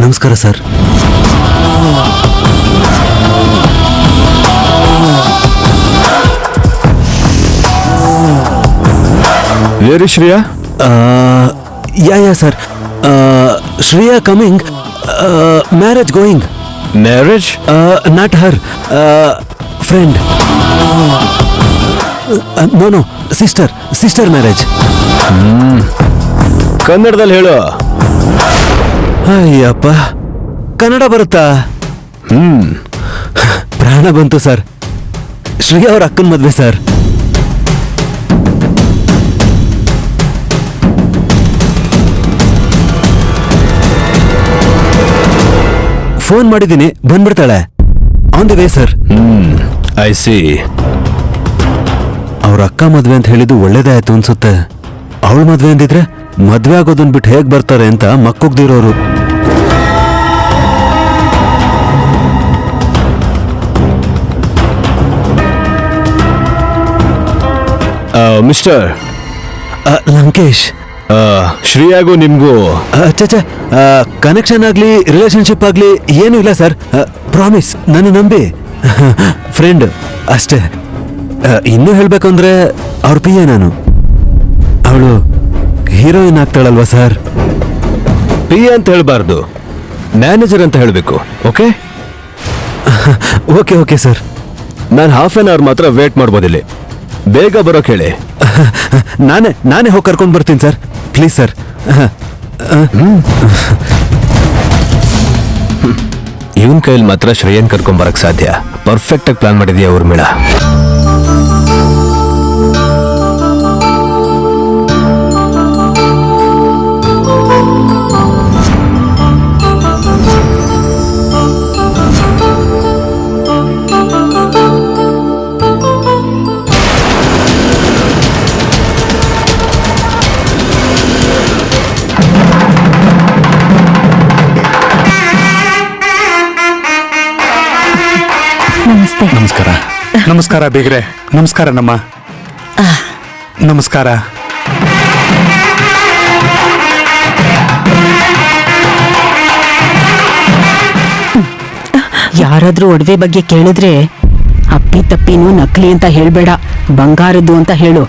ನಮಸ್ಕಾರ sir. Where is Shreya? Ya sir. Shreya coming, marriage going. Marriage? Not her, friend. No sister marriage. ಕನ್ನಡದಲ್ಲಿ ಹೇಳು. ಅಯ್ಯಪ್ಪ, ಕನ್ನಡ ಬರುತ್ತಾ? ಪ್ರಾಣ ಬಂತು ಸರ್. ಶ್ರೇಯಾ ಅವ್ರ ಅಕ್ಕನ ಮದ್ವೆ ಸರ್. ಫೋನ್ ಮಾಡಿದ್ದೀನಿ, ಬಂದ್ಬಿಡ್ತಾಳೆ. On the way sir. I see. ಅವ್ರ ಅಕ್ಕ ಮದ್ವೆ ಅಂತ ಹೇಳಿದ್ದು ಒಳ್ಳೇದೇ ಆಯ್ತು ಅನ್ಸುತ್ತೆ. ಅವಳ ಮದ್ವೆ ಅಂದಿದ್ರೆ ಮದ್ವೆ ಆಗೋದನ್ ಬಿಟ್ಟು ಹೇಗ್ ಬರ್ತಾರೆ ಅಂತ ಮಕ್ಕೋಗ್ದಿರೋರು. ಮಿಸ್ಟರ್ ಲಂಕೇಶ್, ಶ್ರೇಯಾಗೂ ನಿಮ್ಗೂ ಕನೆಕ್ಷನ್ ಆಗ್ಲಿ ರಿಲೇಶನ್ಶಿಪ್ ಆಗ್ಲಿ ಏನೂ ಇಲ್ಲ ಸರ್. ಪ್ರಾಮಿಸ್, ನನ್ನ ನಂಬಿ. ಫ್ರೆಂಡ್ ಅಷ್ಟೇ. ಇನ್ನೂ ಹೇಳ್ಬೇಕಂದ್ರೆ ಅವ್ರ PA ನಾನು. ಅವಳು ಹೀರೋಯಿನ್ ಆಗ್ತಾಳಲ್ವಾ ಸರ್? PA ಅಂತ ಹೇಳ್ಬಾರ್ದು, ಮ್ಯಾನೇಜರ್ ಅಂತ ಹೇಳ್ಬೇಕು. Okay okay sir. ನಾನು ಹಾಫ್ ಆನ್ ಅವರ್ ಮಾತ್ರ ವೇಟ್ ಮಾಡ್ಬೋದಿಲ್ಲಿ. ಬೇಗ ಬರೋಕ್ ಹೇಳಿ. ನಾನೇ ಹೋಗಿ ಕರ್ಕೊಂಡು ಬರ್ತೀನಿ ಸರ್. Please sir. ಇವನ್ ಕೈಲಿ ಮಾತ್ರ ಶ್ರೇಯನ್ ಕರ್ಕೊಂಡ್ ಬರಕ್ ಸಾಧ್ಯ. ಪರ್ಫೆಕ್ಟ್ ಆಗಿ ಪ್ಲಾನ್ ಮಾಡಿದ್ಯಾ ಊರ್ಮಿಳ. ನಮಸ್ಕಾರ. ನಮಸ್ಕಾರ ಬೇಗ್ರೆ. ನಮಸ್ಕಾರ ನಮ್ಮ. ನಮಸ್ಕಾರ. ಯಾರಾದ್ರೂ ಒಡವೆ ಬಗ್ಗೆ ಕೇಳಿದ್ರೆ ಅಪ್ಪಿ ತಪ್ಪಿನೂ ನಕಲಿ ಅಂತ ಹೇಳ್ಬೇಡ, ಬಂಗಾರದ್ದು ಅಂತ ಹೇಳು.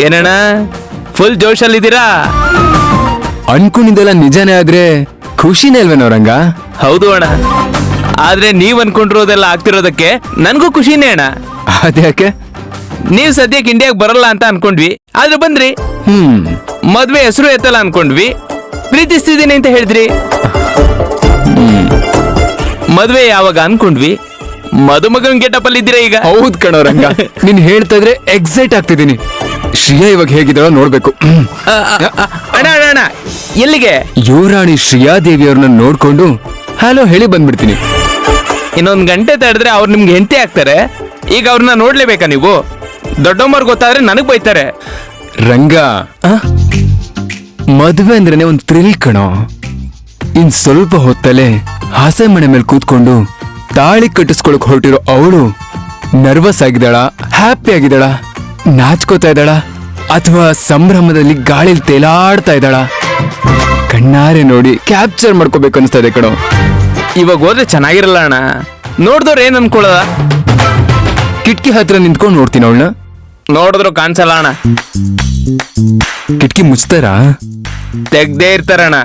ಏನಣ್ಣ, ಫುಲ್ ಜೋಶಲ್ಲಿದ್ದೀರಾ? ಅನ್ಕೊಂಡಿದ್ದೆಲ್ಲ ನಿಜಾನೇ ಆದ್ರೆ ಖುಷಿನೇ ಅಲ್ವೇನೋ ರಂಗ? ಹೌದು ಅಣ್ಣ, ಆದ್ರೆ ನೀವ್ ಅನ್ಕೊಂಡಿರೋದೆಲ್ಲ ಆಗ್ತಿರೋದಕ್ಕೆ ನನ್ಗೂ ಖುಷಿನೇ ಅಣ್ಣ. ಅದ್ಯಾಕೆ? ನೀವ್ ಸದ್ಯಕ್ಕೆ ಇಂಡಿಯಾಗ್ ಬರಲ್ಲ ಅಂತ ಅನ್ಕೊಂಡ್ವಿ, ಆದ್ರೆ ಬಂದ್ರಿ. ಮದ್ವೆ ಹೆಸರು ಎತ್ತಲ್ಲ ಅನ್ಕೊಂಡ್ವಿ, ಪ್ರೀತಿಸ್ತಿದ್ದೀನಿ ಅಂತ ಹೇಳಿದ್ರಿ. ಮದ್ವೆ ಯಾವಾಗ ಅನ್ಕೊಂಡ್ವಿ, ಮದುಮಗನ್ ಗೆಟಪ್ ಅಲ್ಲಿ ಇದ್ದೀರಾ ಈಗ. ಹೌದ್ ಕಣೋ ರಂಗ, ನೀನ್ ಹೇಳ್ತಾ ಇದ್ರೆ ಎಕ್ಸೈಟ್ ಆಗ್ತಿದ್ದೀನಿ. ಶ್ರೇಯಾ ಇವಾಗ ಹೇಗಿದ್ದಾಳೋ ನೋಡ್ಬೇಕು. ಅಣ್ಣ ಅಣ್ಣ ಅಣ್ಣ, ಎಲ್ಲಿಗೆ? ಯುವರಾಣಿ ಶ್ರೇಯಾದೇವಿ ಅವ್ರನ್ನ ನೋಡ್ಕೊಂಡು ಹಲೋ ಹೇಳಿ ಬಂದ್ಬಿಡ್ತೀನಿ. ಇನ್ನೊಂದ್ ಗಂಟೆ ತಡೆದ್ರೆ ಅವ್ರು ನಿಮ್ಗೆ ಹೆಂಡತಿ ಆಗ್ತಾರೆ. ಈಗ ಅವ್ರನ್ನ ನೋಡ್ಲೇಬೇಕಾ ನೀವು? ದೊಡ್ಡಮ್ಮವ್ರು ಗೊತ್ತಾದ್ರೆ ನನಗ್ ಬೈತಾರೆ. ರಂಗ, ಮದ್ವೆ ಅಂದ್ರೇನೆ ಒಂದ್ ಥ್ರಿಲ್ ಕಣೋ. ಇನ್ ಸ್ವಲ್ಪ ಹೊತ್ತಲ್ಲೇ ಹಸೆ ಮನೆ ಮೇಲೆ ಕೂತ್ಕೊಂಡು ತಾಳಿ ಕಟ್ಟಿಸ್ಕೊಳಕ್ ಹೊರಟಿರೋ ಅವಳು ನರ್ವಸ್ ಆಗಿದ್ದಾಳ, ಹ್ಯಾಪಿ ಆಗಿದ್ದಾಳ, ನಾಚ್ಕೋತಾ ಇದ್ದಾಳ, ಅಥವಾ ಸಂಭ್ರಮದಲ್ಲಿ ಗಾಳಿಲಿ ತೇಲಾಡ್ತಾ ಇದ್ದಾಳ? ಕಣ್ಣಾರೆ ನೋಡಿ ಕ್ಯಾಪ್ಚರ್ ಮಾಡ್ಕೋಬೇಕು ಅನಿಸ್ತಾ ಇದೆ ಕಣೋ. ಇವಾಗ ಹೋದ್ರೆ ಚೆನ್ನಾಗಿರಲ್ಲ ಅಣ್ಣ. ನೋಡ್ದವ್ರು ಏನ್ ಅನ್ಕೊಳ್ಳೋದ? ಕಿಟಕಿ ಹತ್ರ ನಿಂತ್ಕೊಂಡು ನೋಡ್ತೀನಿ ಅವಳನ್ನ. ನೋಡಿದ್ರು ಕಾಣಿಸಲ್ಲ ಅಣ್ಣ, ಕಿಟಕಿ ಮುಚ್ತಾರಾ? ತೆಗ್ದೇ ಇರ್ತಾರಣ್ಣ.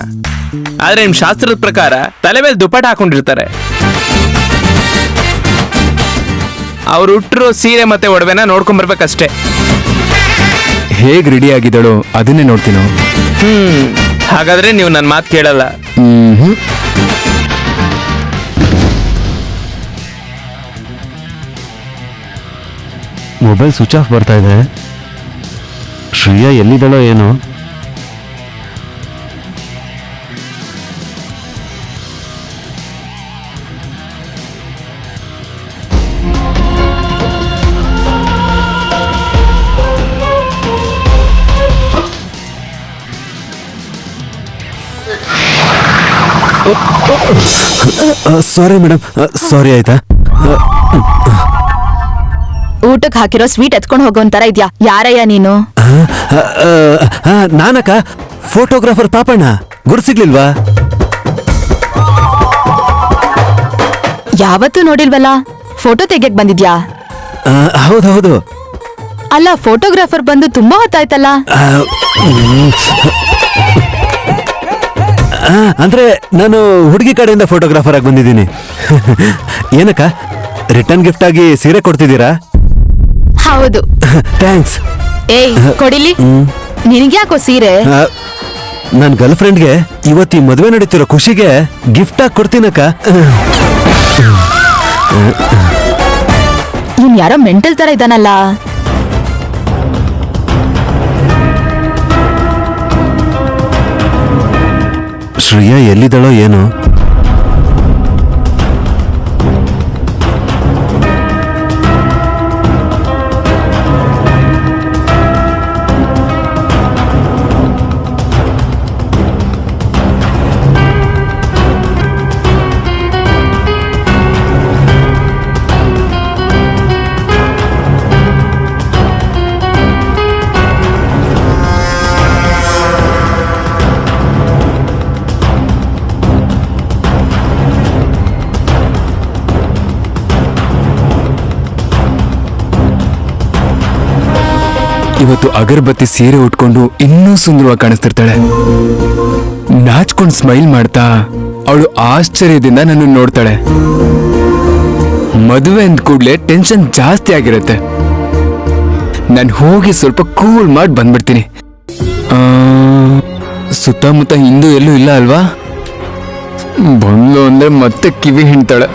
ಆದ್ರೆ ನಿಮ್ ಶಾಸ್ತ್ರದ ಪ್ರಕಾರ ತಲೆ ಮೇಲೆ ದುಪ್ಪಟ ಹಾಕೊಂಡಿರ್ತಾರೆ. ಅವ್ರು ಹುಟ್ಟಿರೋ ಸೀರೆ ಮತ್ತೆ ಒಡವೆನ ನೋಡ್ಕೊಂಡ್ ಬರ್ಬೇಕಷ್ಟೇ. ಹೇಗ್ ರೆಡಿ ಆಗಿದ್ದಾಳೋ ಅದನ್ನೇ ನೋಡ್ತೀನೋ. ಹಾಗಾದ್ರೆ ನೀವು ನನ್ನ ಮಾತು ಕೇಳಲ್ಲ. ಮೊಬೈಲ್ ಸ್ವಿಚ್ ಆಫ್ ಬರ್ತಾ ಇದೆ. ಶ್ರೇಯಾ ಎಲ್ಲಿದ್ದಾಳೋ ಏನೋ. ಸಾರಿ ಮೇಡಮ್, ಸಾರಿ ಆಯ್ತಾ. ಊಟಕ್ಕೆ ಹಾಕಿರೋ ಸ್ವೀಟ್ ಎತ್ಕೊಂಡು ಹೋಗೋಂತರ ಇದ್ಯಾ? ಯಾರಯ್ಯ ನೀನು? ನಾನಕ್ಕ, ಫೋಟೋಗ್ರಾಫರ್ ಪಾಪಣ್ಣ. ಗುರ್ಸಿಗ್ಲಿಲ್ವಾ? ಯಾವತ್ತೂ ನೋಡಿಲ್ವಲ್ಲ. ಫೋಟೋ ತೆಗಿಯಕ್ ಬಂದಿದ್ಯಾ? ಹೌದೌದು. ಅಲ್ಲ, ಫೋಟೋಗ್ರಾಫರ್ ಬಂದು ತುಂಬಾ ಹೊತ್ತಾಯ್ತಲ್ಲ. ಅಂದ್ರೆ ನಾನು ಹುಡುಗಿ ಕಡೆಯಿಂದ ಫೋಟೋಗ್ರಾಫರ್ ಆಗಿ ಬಂದಿದ್ದೀನಿ. ಏನಕ್ಕ, ರಿಟರ್ನ್ ಗಿಫ್ಟ್ ಆಗಿ ಸೀರೆ ಕೊಡ್ತಿದ್ದೀರಾ? ಹೌದು. ಥ್ಯಾಂಕ್ಸ್. ಏಯ್ ಕೊಡಿಲಿ. ನಿನಗ್ಯಾಕೋ ಸೀರೆ? ನನ್ನ ಗರ್ಲ್ ಫ್ರೆಂಡ್ಗೆ ಇವತ್ತಿ ಮದುವೆ ನಡೀತಿರೋ ಖುಷಿಗೆ ಗಿಫ್ಟ್ ಆಗಿ ಕೊಡ್ತೀನಕ್ಕ. ಇವ್ನ್ ಯಾರೋ ಮೆಂಟಲ್ ತರ ಇದ್ದಾನಲ್ಲ. ಶ್ರೇಯಾ ಎಲ್ಲಿದ್ದಾಳೋ ಏನೋ. ಇವತ್ತು ಅಗರಬತ್ತಿ ಸೀರೆ ಉಟ್ಕೊಂಡು ಇನ್ನೂ ಸುಂದರವಾಗಿ ಕಾಣಿಸ್ತಿರ್ತಾಳೆ. ನಾಚ್ಕೊಂಡು ಸ್ಮೈಲ್ ಮಾಡ್ತಾ ಅವಳು ಆಶ್ಚರ್ಯದಿಂದ ನನ್ನ ನೋಡ್ತಾಳೆ. ಮದುವೆ ಅಂದ ಕೂಡ್ಲೆ ಟೆನ್ಷನ್ ಜಾಸ್ತಿ ಆಗಿರತ್ತೆ. ನಾನು ಹೋಗಿ ಸ್ವಲ್ಪ ಕೂಲ್ ಮಾಡಿ ಬಂದ್ಬಿಡ್ತೀನಿ. ಸುತ್ತಮುತ್ತ ಹಿಂದೂ ಎಲ್ಲೂ ಇಲ್ಲ ಅಲ್ವಾ? ಬಂದು ಅಂದ್ರೆ ಮತ್ತೆ ಕಿವಿ ಹಿಂಡ್ತಾಳೆ.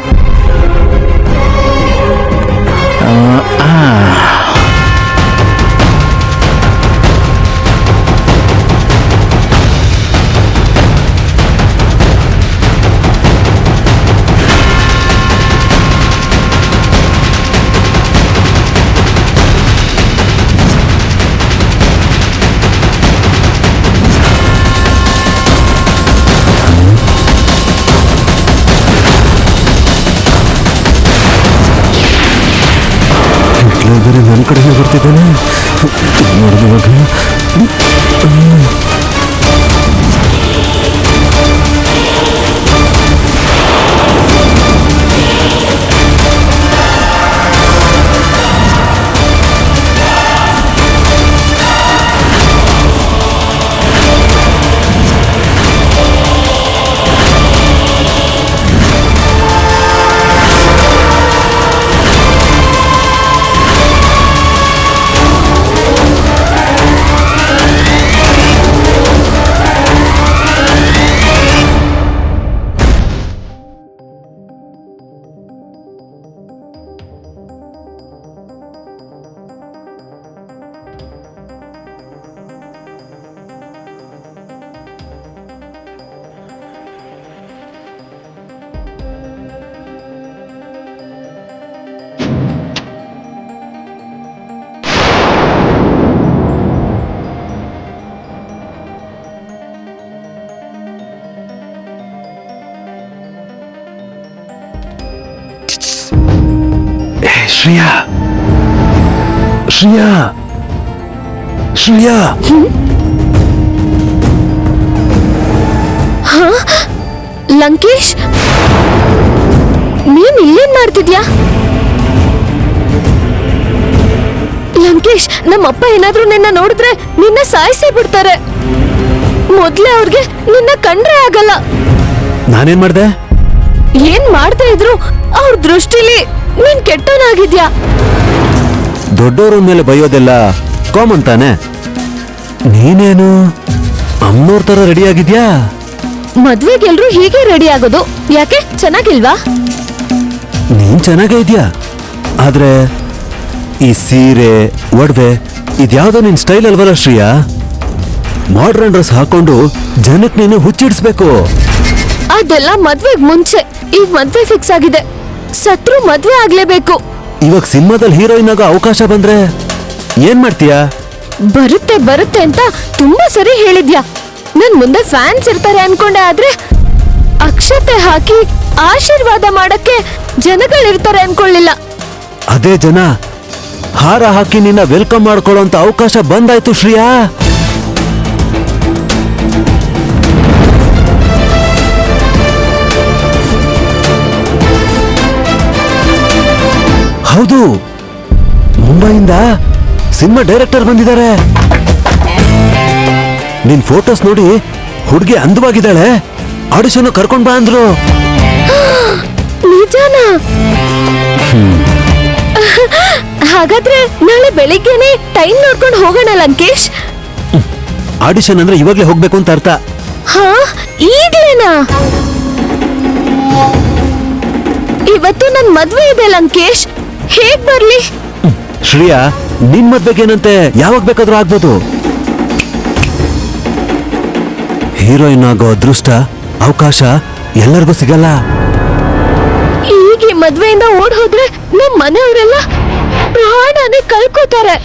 ಬೇರೆ ನನ್ನ ಕಡೆನೇ ಬರ್ತಿದ್ದಾನೆ. ನೋಡಿದವಾಗ ಶ್ರೇಯಾ, ಶ್ರೇಯಾ, ಶ್ರೇಯಾ. ಲಂಕೇಶ್, ನೀನ್ ಇಲ್ಲೇನ್ ಮಾಡ್ತಿದ್ಯಾ? ಲಂಕೇಶ್, ನಮ್ಮಪ್ಪ ಏನಾದ್ರೂ ನಿನ್ನ ನೋಡಿದ್ರೆ ನಿನ್ನ ಸಾಯಿಸೇ ಬಿಡ್ತಾರೆ. ಮೊದ್ಲೇ ಅವ್ರಿಗೆ ನಿನ್ನ ಕಂಡ್ರೆ ಆಗಲ್ಲ. ನಾನೇನ್ ಮಾಡ್ದೆ? ಏನ್ ಮಾಡ್ತಾ ಇದ್ರು ಅವ್ರ ದೃಷ್ಟಿಲಿ ನೀನ್ ಕೆಟ್ಟವನಾಗಿದ್ಯಾ. ದೊಡ್ಡೋರ ಮೇಲೆ ಬೈಯೋದೆಲ್ಲ ಕಾಮನ್ ತಾನೆ. ನೀನೇನು ಅಮ್ಮನವ್ರ ತರ ರೆಡಿ ಆಗಿದ್ಯಾ? ಮದ್ವೆಗೆಲ್ರು ಹೀಗೆ ರೆಡಿ ಆಗೋದು ಯಾಕೆ? ಚೆನ್ನಾಗಿಲ್ವಾ? ನೀನ್ ಚೆನ್ನಾಗೇ ಇದ್ಯಾ, ಆದ್ರೆ ಈ ಸೀರೆ ಒಡವೆ ಇದ್ಯಾವ್ದೋ ನಿನ್ ಸ್ಟೈಲ್ ಅಲ್ವಲ್ಲ ಶ್ರೀಯಾ. ಮಾಡ್ರನ್ ಡ್ರೆಸ್ ಹಾಕೊಂಡು ಜನಕ್ ನೀನು ಹುಚ್ಚಿಡ್ಸ್ಬೇಕು. ಅದೆಲ್ಲ ಮದ್ವೆಗ್ ಮುಂಚೆ. ಈಗ ಮದ್ವೆ ಫಿಕ್ಸ್ ಆಗಿದೆ, ಸತ್ರು ಮದ್ವೆ ಆಗ್ಲೇಬೇಕು. ಇವಾಗ ಸಿನಿಮಾದಲ್ಲಿ ಹೀರೋಯಿನ್ ಆಗೋ ಅವಕಾಶ ಬಂದ್ರೆ ಏನ್ ಮಾಡ್ತೀಯಾ? ಬರುತ್ತೆ ಬರುತ್ತೆ ಅಂತ ತುಂಬಾ ಸರಿ ಹೇಳಿದ್ಯಾ. ನನ್ ಮುಂದೆ ಫ್ಯಾನ್ಸ್ ಇರ್ತಾರೆ ಅನ್ಕೊಂಡೆ, ಆದ್ರೆ ಅಕ್ಷತೆ ಹಾಕಿ ಆಶೀರ್ವಾದ ಮಾಡಕ್ಕೆ ಜನಗಳಿರ್ತಾರೆ ಅನ್ಕೊಳ್ಳಿಲ್ಲ. ಅದೇ ಜನ ಹಾರ ಹಾಕಿ ನಿನ್ನ ವೆಲ್ಕಮ್ ಮಾಡ್ಕೊಳ್ಳೋಂತ ಅವಕಾಶ ಬಂದಾಯ್ತು ಶ್ರೀಯಾ. ಹೌದು, ಮುಂಬೈಯಿಂದ ಸಿನಿಮಾ ಡೈರೆಕ್ಟರ್ ಬಂದಿದ್ದಾರೆ. ನಿನ್ ಫೋಟೋಸ್ ನೋಡಿ ಹುಡುಗಿ ಅಂದವಾಗಿದ್ದಾಳೆ, ಆಡಿಷನ್ ಕರ್ಕೊಂಡ್ ಬಾ ಅಂದ್ರು. ನಿಜಾನಾ? ಹಾಗಾದ್ರೆ ನಾಳೆ ಬೆಳಿಗ್ಗೆನೆ ಟೈಮ್ ನೋಡ್ಕೊಂಡು ಹೋಗೋಣ ಲಂಕೇಶ್. ಆಡಿಷನ್ ಅಂದ್ರೆ ಇವಾಗ್ಲೇ ಹೋಗ್ಬೇಕು ಅಂತ ಅರ್ಥ. ಹಾ, ಈಗ್ಲೇನಾ? ಇವತ್ತು ನನ್ ಮದ್ವೆ ಇದೆ ಲಂಕೇಶ್, ಹೇಗ್ ಬರ್ಲಿ? ಶ್ರೀಯಾ, ನಿನ್ ಮದ್ವೆಗೇನಂತೆ ಯಾವಾಗ ಬೇಕಾದ್ರೂ ಆಗ್ಬೋದು. ಹೀರೋಯಿನ್ ಆಗೋ ಅದೃಷ್ಟ ಅವಕಾಶ ಎಲ್ಲರಿಗೂ ಸಿಗಲ್ಲ. ಈಗ ಈ ಮದ್ವೆಯಿಂದ ಓಡ್ ಹೋದ್ರೆ ನಮ್ ಮನೆಯವರೆಲ್ಲ ಪ್ರಾಣನೇ ಕಳ್ಕೋತಾರೆ.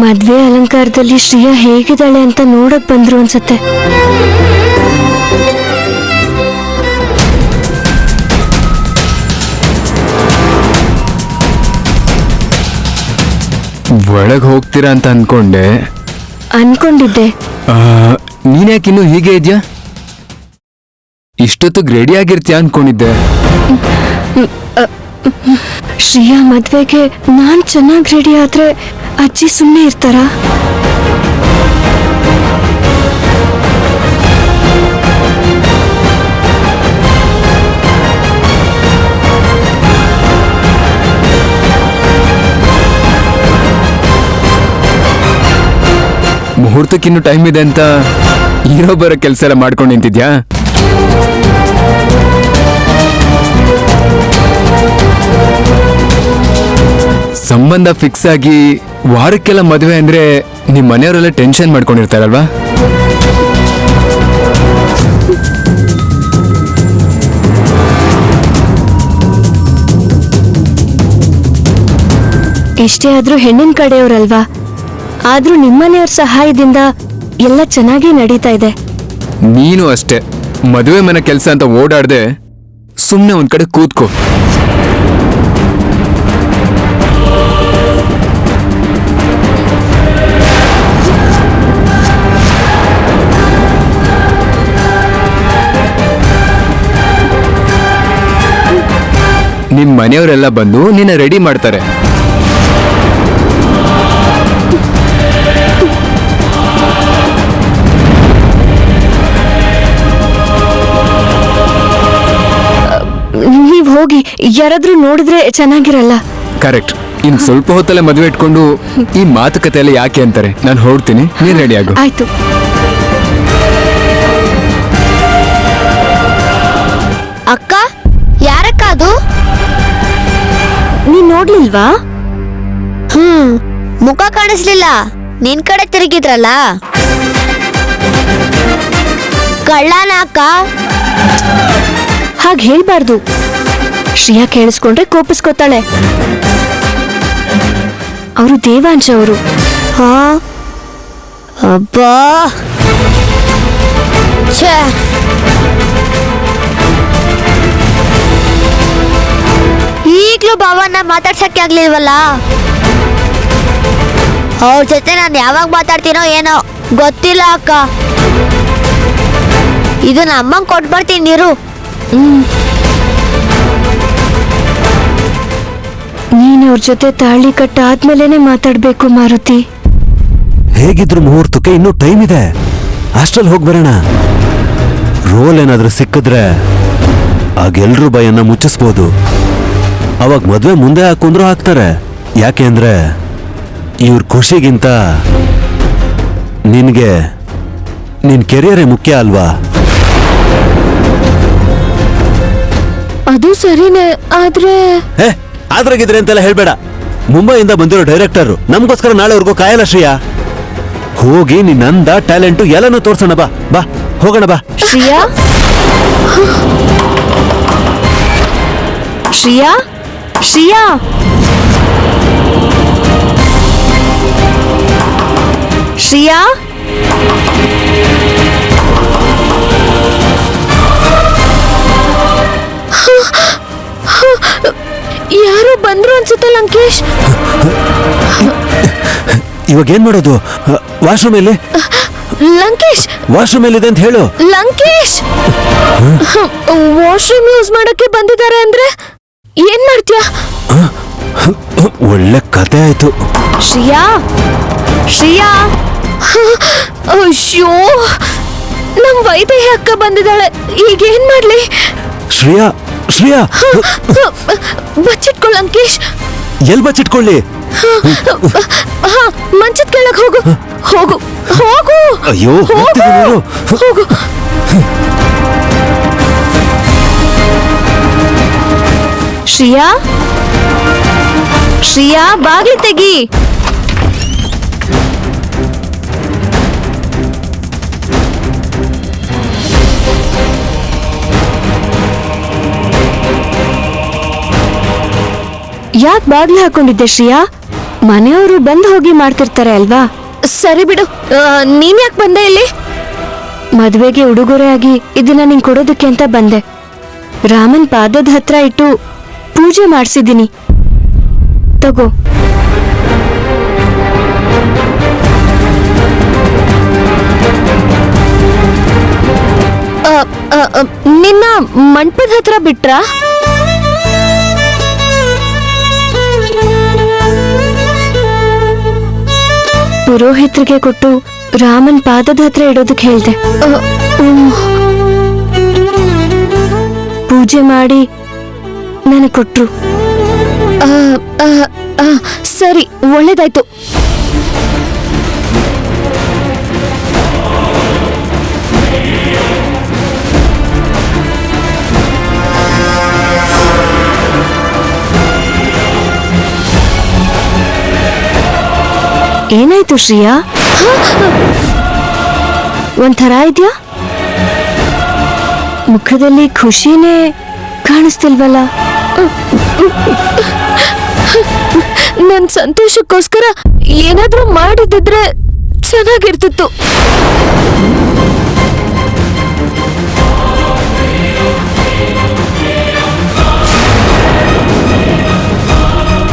ಮದ್ವೆ ಅಲಂಕಾರದಲ್ಲಿ ಶ್ರೀಯಾ ಹೇಗಿದ್ದಾಳೆ ಅಂತ ನೋಡಕ್ ಬಂದ್ರು ಅನ್ಸತ್ತೆ. ಒಳಗ್ ಹೋಗ್ತೀರಾ ಅಂತ ಅನ್ಕೊಂಡಿದ್ದೆ. ನೀನ್ಯಾಕಿನ್ನು ಹೀಗೆ ಇದ್ಯಾ? ಇಷ್ಟೊತ್ತಿಗೆ ರೆಡಿ ಆಗಿರ್ತೀಯ ಅನ್ಕೊಂಡಿದ್ದೆ. ಶ್ರೀಯಾ ಮದ್ವೆಗೆ ನಾನ್ ಚೆನ್ನಾಗಿ ರೆಡಿ ಆದ್ರೆ ಅಜ್ಜಿ ಸುಮ್ಮನೆ ಇರ್ತಾರಾ? ಮುಹೂರ್ತಕ್ಕಿನ್ನು ಟೈಮ್ ಇದೆ ಅಂತ ಹೀರೋ ಬರೋ ಕೆಲಸ ಎಲ್ಲ ಮಾಡ್ಕೊಂಡು ನಿಂತಿದ್ಯಾ? ಸಂಬಂಧ ಫಿಕ್ಸ್ ಆಗಿ ವಾರಕ್ಕೆಲ್ಲ ಮದುವೆ ಅಂದ್ರೆ ನಿಮ್ ಮನೆಯವರೆಲ್ಲ ಟೆನ್ಷನ್ ಮಾಡ್ಕೊಂಡಿರ್ತಾರಲ್ವಾ? ಎಷ್ಟೇ ಆದ್ರೂ ಹೆಣ್ಣಿನ ಕಡೆಯವ್ರಲ್ವಾ, ಆದ್ರೂ ನಿಮ್ಮನೆಯವ್ರ ಸಹಾಯದಿಂದ ಎಲ್ಲ ಚೆನ್ನಾಗೇ ನಡೀತಾ ಇದೆ. ನೀನು ಅಷ್ಟೇ, ಮದುವೆ ಮನೆ ಕೆಲಸ ಅಂತ ಓಡಾಡ್ದೆ ಸುಮ್ನೆ ಒಂದ್ ಕಡೆ ಕೂತ್ಕೋ. ನಿಮ್ ಮನೆಯವರೆಲ್ಲ ಬಂದು ನಿನ್ನ ರೆಡಿ ಮಾಡ್ತಾರೆ. ನೀವ್ ಹೋಗಿ, ಯಾರಾದ್ರೂ ನೋಡಿದ್ರೆ ಚೆನ್ನಾಗಿರಲ್ಲ. ಕರೆಕ್ಟ್. ಇನ್ ಸ್ವಲ್ಪ ಹೊತ್ತಲ್ಲೇ ಮದುವೆ ಇಟ್ಕೊಂಡು ಈ ಮಾತುಕತೆ ಎಲ್ಲ ಯಾಕೆ ಅಂತಾರೆ. ನಾನು ಹೊರಡ್ತೀನಿ, ನೀನ್ ರೆಡಿ ಆಗು. ಆಯ್ತು. ನೋಡ್ಲಿಲ್ವಾ? ಮುಖ ಕಾಣಿಸ್ಲಿಲ್ಲ, ನಿನ್ ಕಡೆ ತಿರುಗಿದ್ರಲ್ಲ. ಕಳ್ಳನ ಅಕ್ಕ? ಹಾಗೆ ಹೇಳ್ಬಾರ್ದು, ಶ್ರೇಯಾ ಕೇಳಿಸ್ಕೊಂಡ್ರೆ ಕೋಪಿಸ್ಕೊತಾಳೆ. ಅವರು ದೇವಾಂಶ ಅವರು. ಹಾ, ಅಬ್ಬಾ, ಛೇ, ಈಗ್ಲೂ ಭಾವನ ಮಾತಾಡ್ಸಕ್ಕೆ ಆಗ್ಲಿಲ್ವಲ್ಲ. ಅವ್ರ ಜೊತೆ ನಾನು ಯಾವಾಗ ಮಾತಾಡ್ತೀನೋ ಏನೋ ಗೊತ್ತಿಲ್ಲ ಅಕ್ಕ. ಇದು ನಮ್ಮಂಗ್ ಕೊಟ್ಬರ್ತೀನಿ ನೀರು. ನೀನ್ ಅವ್ರ ಜೊತೆ ತಾಳಿ ಕಟ್ಟಾದ್ಮೇಲೆನೆ ಮಾತಾಡ್ಬೇಕು ಮಾರುತಿ. ಹೇಗಿದ್ರು ಮುಹೂರ್ತಕ್ಕೆ ಇನ್ನೂ ಟೈಮ್ ಇದೆ, ಅಷ್ಟ್ರಲ್ಲಿ ಹೋಗ್ಬರೋಣ. ರೋಲ್ ಏನಾದ್ರೂ ಸಿಕ್ಕಿದ್ರೆ ಆಗೆಲ್ರೂ ಭಯನ್ನ ಮುಚ್ಚಿಸ್ಬೋದು. ಅವಾಗ ಮದ್ವೆ ಮುಂದೆ ಹಾಕೊಂಡ್ರು ಹಾಕ್ತಾರೆ. ಯಾಕೆ ಅಂದ್ರೆ ಇವ್ರ ಖುಷಿಗಿಂತ ನಿನ್ಗೆ ನಿನ್ ಕೆರಿಯರೇ ಮುಖ್ಯ ಅಲ್ವಾ? ಅದು ಸರಿನೇ, ಆದ್ರೆ ಆದ್ರಾಗಿದ್ರೆ ಅಂತೆಲ್ಲ ಹೇಳ್ಬೇಡ. ಮುಂಬೈಯಿಂದ ಬಂದಿರೋ ಡೈರೆಕ್ಟರ್ ನಮ್ಗೋಸ್ಕರ ನಾಳೆವರೆಗೂ ಕಾಯಲ್ಲ ಶ್ರೇಯಾ. ಹೋಗಿ ನಿನ್ನ ಅಂದ ಟ್ಯಾಲೆಂಟು ಎಲ್ಲನೂ ತೋರ್ಸೋಣ. ಬಾ ಬಾ, ಹೋಗೋಣ ಬಾ. ಶ್ರೇಯಾ, ಶ್ರೇಯಾ, ಶ್ರೇಯಾ, ಶ್ರೇಯಾ, ಯಾರೋ ಬಂದ್ರು ಅನ್ಸುತ್ತೆ ಲಂಕೇಶ್. ಇವಾಗ ಏನ್ ಮಾಡೋದು? ವಾಶ್ರೂಮ್ ಎಲ್ಲಿ? ಲಂಕೇಶ್, ವಾಶ್ರೂಮ್ ಎಲ್ಲಿದೆ ಅಂತ ಹೇಳು. ಲಂಕೇಶ್, ವಾಶ್ರೂಮ್ ಯೂಸ್ ಮಾಡಕ್ಕೆ ಬಂದಿದ್ದಾರೆ ಅಂದ್ರೆ ಏನ್ ಮಾಡ್ತೀಯಾ? ಒಳ್ಳೆ ಕತೆ ಆಯ್ತು. ಶ್ರೇಯಾ, ಶ್ರೇಯಾ, ಅಯ್ಯೋ, ನಮ್ ವೈದೇಹಿ ಅಕ್ಕ ಬಂದಿದ್ದಾಳೆ, ಈಗ ಏನ್ ಮಾಡ್ಲಿ? ಶ್ರೇಯಾ, ಶ್ರೇಯಾ, ಬಚ್ಚಿಟ್ಕೊ ಲಂಕೇಶ್. ಎಲ್ ಬಚ್ಚಿಟ್ಕೊಳ್ಳಿ? ಮಂಚದ ಕೆಳಗ್ ಹೋಗು, ಹೋಗು, ಹೋಗು. ಅಯ್ಯೋ, ಹೋಗ್ತಿದ್ದೀನಿ ನೋಡು. ಹೋಗು. ಶ್ರೇಯಾ, ಶ್ರೇಯಾ, ಬಾಗ್ಲು ತೆಗಿ. ಯಾಕೆ ಬಾಗ್ಲು ಹಾಕೊಂಡಿದ್ದೆ ಶ್ರೇಯಾ? ಮನೆಯವರು ಬಂದು ಹೋಗಿ ಮಾಡ್ತಿರ್ತಾರೆ ಅಲ್ವಾ? ಸರಿ ಬಿಡು, ನೀನ್ ಯಾಕೆ ಬಂದೆ ಇಲ್ಲಿ? ಮದ್ವೆಗೆ ಉಡುಗೊರೆ ಆಗಿ ಇದನ್ನ ನಿಂಗೆ ಕೊಡೋದಕ್ಕೆ ಅಂತ ಬಂದೆ. ರಾಮನ್ ಪಾದದ ಹತ್ರ ಇಟ್ಟು ಪೂಜೆ ಮಾಡಿಸಿದ್ದೀನಿ, ತಗೋ. ನಿನ್ನ ಮಂಟಪದ ಹತ್ರ ಬಿಟ್ರಾ? ಪುರೋಹಿತರಿಗೆ ಕೊಟ್ಟು ರಾಮನ್ ಪಾದದ ಹತ್ರ ಇಡೋದಕ್ಕೆ ಹೇಳ್ದೆ. ಪೂಜೆ ಮಾಡಿ ನನಗೆ ಕೊಟ್ರು. ಸರಿ, ಒಳ್ಳೇದಾಯ್ತು. ಏನಾಯ್ತು ಶ್ರೇಯಾ? ಒಂಥರ ಇದ್ಯಾ? ಮುಖದಲ್ಲಿ ಖುಷಿನೇ ಕಾಣಿಸ್ತಿಲ್ವಲ್ಲ? ನನ್ ಸಂತೋಷಕ್ಕೋಸ್ಕರ ಏನಾದ್ರೂ ಮಾಡಿದ್ರೆ ಚೆನ್ನಾಗಿರ್ತಿತ್ತು.